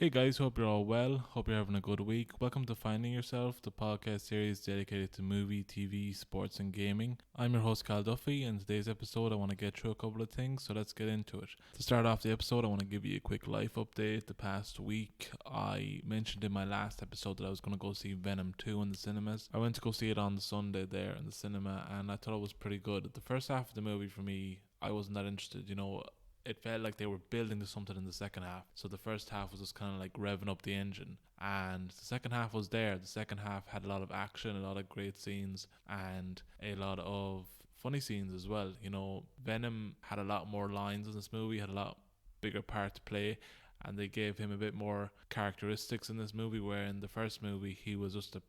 Hey guys, hope you're all well. Hope you're having a good week. Welcome to Finding Yourself, the podcast series dedicated to movie, TV, sports, and gaming. I'm your host, Cal Duffy, and in today's episode, I want to get through a couple of things, so let's get into it. To start off the episode, I want to give you a quick life update. The past week, I mentioned in my last episode that I was going to go see Venom 2 in the cinemas. I went to go see it on the Sunday there in the cinema, and I thought it was pretty good. The first half of the movie for me, I wasn't that interested, it felt like they were building to something in the second half. So the first half was just kind of like revving up the engine, and the second half was there. The second half had a lot of action, a lot of great scenes, and a lot of funny scenes as well. Venom had a lot more lines in this movie, had a lot bigger part to play, and they gave him a bit more characteristics in this movie, where in the first movie he was just a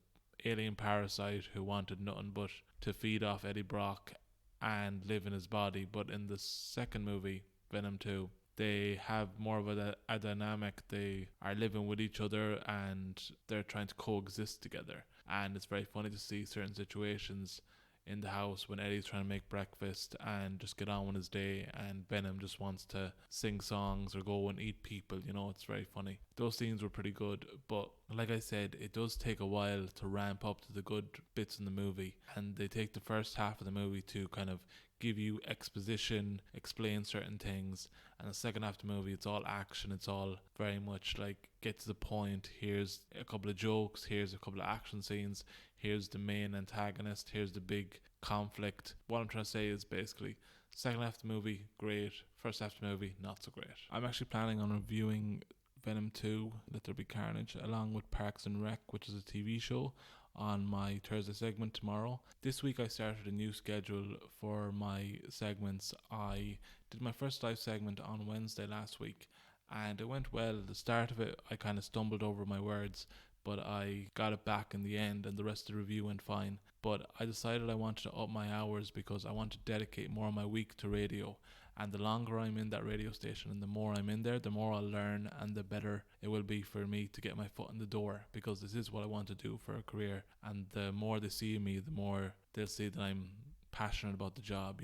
alien parasite who wanted nothing but to feed off Eddie Brock and live in his body. But in the second movie, Venom 2, they have more of a dynamic. They are living with each other and they're trying to coexist together. And it's very funny to see certain situations in the house when Eddie's trying to make breakfast and just get on with his day, and Venom just wants to sing songs or go and eat people. It's very funny. Those scenes were pretty good, but like I said, it does take a while to ramp up to the good bits in the movie, and they take the first half of the movie to kind of give you exposition, explain certain things, and the second half of the movie, it's all action. It's all very much like get to the point. Here's a couple of jokes, here's a couple of action scenes, here's the main antagonist, here's the big conflict. What I'm trying to say is basically, second half of the movie, great. First half of the movie, not so great. I'm actually planning on reviewing Venom 2, Let There Be Carnage, along with Parks and Rec, which is a TV show, on my Thursday segment tomorrow. This week I started a new schedule for my segments. I did my first live segment on Wednesday last week, and it went well. The start of it, I kind of stumbled over my words, but I got it back in the end, and the rest of the review went fine. But I decided I wanted to up my hours because I want to dedicate more of my week to radio. And the longer I'm in that radio station and the more I'm in there, the more I'll learn and the better it will be for me to get my foot in the door, because this is what I want to do for a career. And the more they see me, the more they'll see that I'm passionate about the job.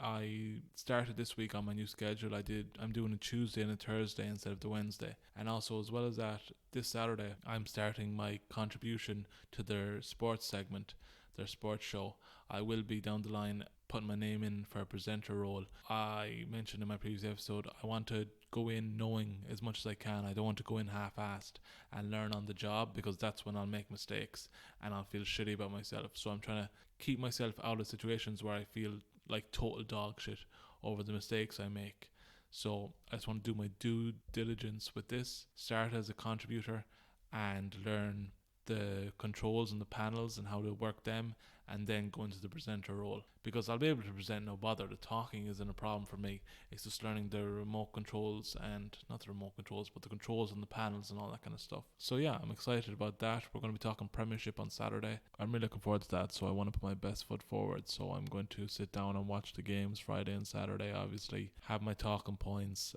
I started this week on my new schedule. I'm doing a Tuesday and a Thursday instead of the Wednesday. And also, as well as that, this Saturday I'm starting my contribution to their sports segment, their sports show. I will be down the line putting my name in for a presenter role. I mentioned in my previous episode, I want to go in knowing as much as I can. I don't want to go in half-assed and learn on the job, because that's when I'll make mistakes and I'll feel shitty about myself. So I'm trying to keep myself out of situations where I feel like total dog shit over the mistakes I make. So I just want to do my due diligence with this, start as a contributor and learn the controls and the panels and how to work them, and then go into the presenter role, because I'll be able to present no bother. The talking isn't a problem for me. It's just learning the remote controls, and not the remote controls, but the controls and the panels and all that kind of stuff. So yeah, I'm excited about that. We're going to be talking Premiership on Saturday. I'm really looking forward to that, so I want to put my best foot forward. So I'm going to sit down and watch the games Friday and Saturday, obviously, have my talking points.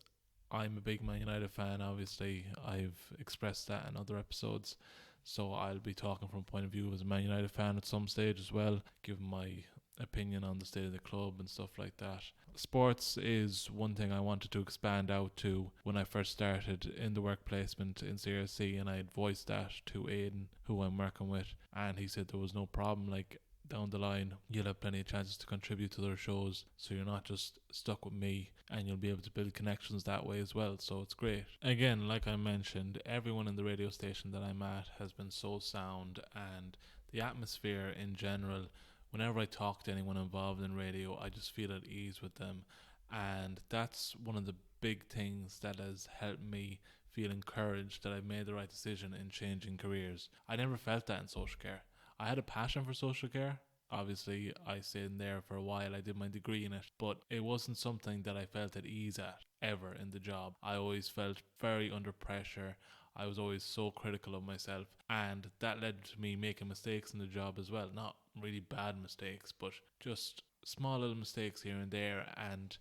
I'm a big Man United fan, obviously. I've expressed that in other episodes. So I'll be talking from a point of view as a Man United fan at some stage as well, giving my opinion on the state of the club and stuff like that. Sports is one thing I wanted to expand out to when I first started in the work placement in CRC, and I had voiced that to Aidan, who I'm working with, and he said there was no problem. Like, down the line you'll have plenty of chances to contribute to their shows, so you're not just stuck with me, and you'll be able to build connections that way as well. So it's great. Again, like I mentioned, everyone in the radio station that I'm at has been so sound, and the atmosphere in general, whenever I talk to anyone involved in radio, I just feel at ease with them. And that's one of the big things that has helped me feel encouraged that I've made the right decision in changing careers. I never felt that in social care. I had a passion for social care. Obviously, I stayed in there for a while. I did my degree in it, but it wasn't something that I felt at ease at ever in the job. I always felt very under pressure. I was always so critical of myself, and that led to me making mistakes in the job as well. Not really bad mistakes, but just small little mistakes here and there. And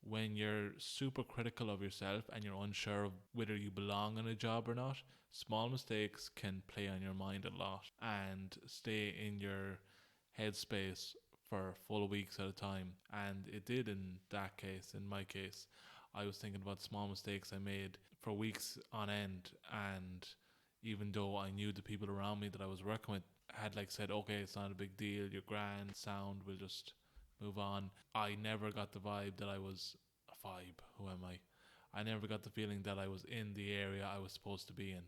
when you're super critical of yourself and you're unsure of whether you belong in a job or not, small mistakes can play on your mind a lot and stay in your headspace for full weeks at a time. And it did in that case. In my case, I was thinking about small mistakes I made for weeks on end, and even though I knew the people around me that I was working with had like said, okay, it's not a big deal, you're grand, sound, we'll just move on. I never got the vibe that I was a vibe. Who am I? I never got the feeling that I was in the area I was supposed to be in.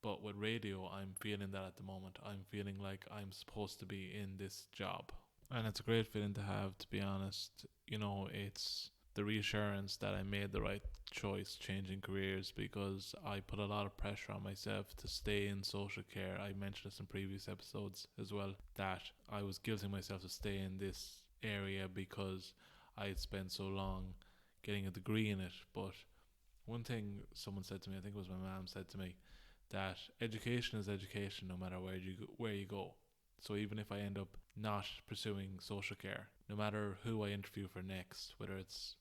But with radio, I'm feeling that at the moment. I'm feeling like I'm supposed to be in this job. And it's a great feeling to have, to be honest. You know, it's the reassurance that I made the right choice changing careers, because I put a lot of pressure on myself to stay in social care. I mentioned this in previous episodes as well, that I was guilting myself to stay in this area because I had spent so long getting a degree in it. But one thing someone said to me, I think it was my mom said to me, that education is education no matter where you go. So even if I end up not pursuing social care, no matter who I interview for next, whether it's,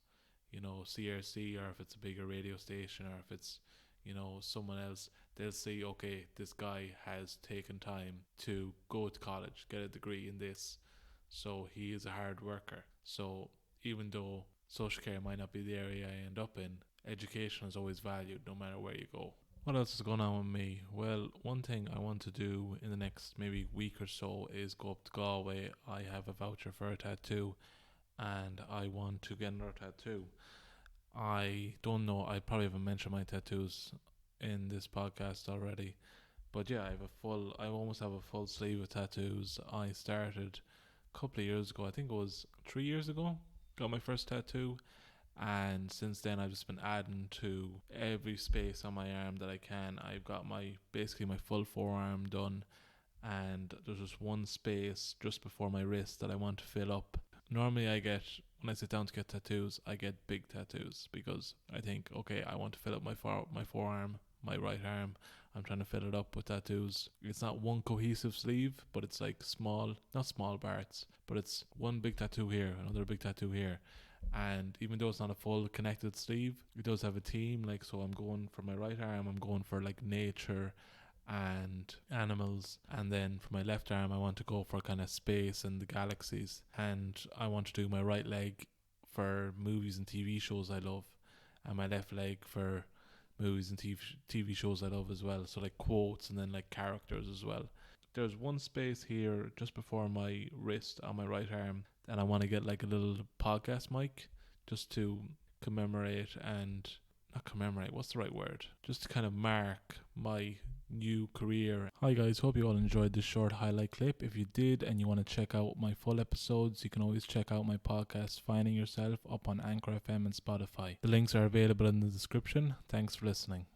you know, CRC, or if it's a bigger radio station, or if it's, you know, someone else, they'll see, okay, this guy has taken time to go to college, get a degree in this, so he is a hard worker. So even though social care might not be the area I end up in, education is always valued no matter where you go. What else is going on with me? Well, one thing I want to do in the next maybe week or so is go up to Galway. I have a voucher for a tattoo, and I want to get another tattoo. I don't know, I probably haven't mentioned my tattoos in this podcast already, but yeah, I almost have a full sleeve of tattoos. I started a couple of years ago, I think it was 3 years ago, got my first tattoo, and since then I've just been adding to every space on my arm that I can. I've got basically my full forearm done, and there's just one space just before my wrist that I want to fill up. Normally when I sit down to get tattoos, I get big tattoos because I think, okay, I want to fill up my forearm, my right arm. I'm trying to fill it up with tattoos. It's not one cohesive sleeve, but it's like not small parts, but it's one big tattoo here, another big tattoo here. And even though it's not a full connected sleeve, it does have a theme. Like, so I'm going for my right arm, I'm going for like nature and animals, and then for my left arm I want to go for kind of space and the galaxies, and I want to do my right leg for movies and TV shows I love, and my left leg for movies and TV shows I love as well, so like quotes and then like characters as well. There's one space here just before my wrist on my right arm, and I want to get like a little podcast mic just to commemorate, and not commemorate, what's the right word? Just to kind of mark my new career. Hi guys, hope you all enjoyed this short highlight clip. If you did and you want to check out my full episodes, you can always check out my podcast Finding Yourself up on Anchor FM and Spotify. The links are available in the description. Thanks for listening.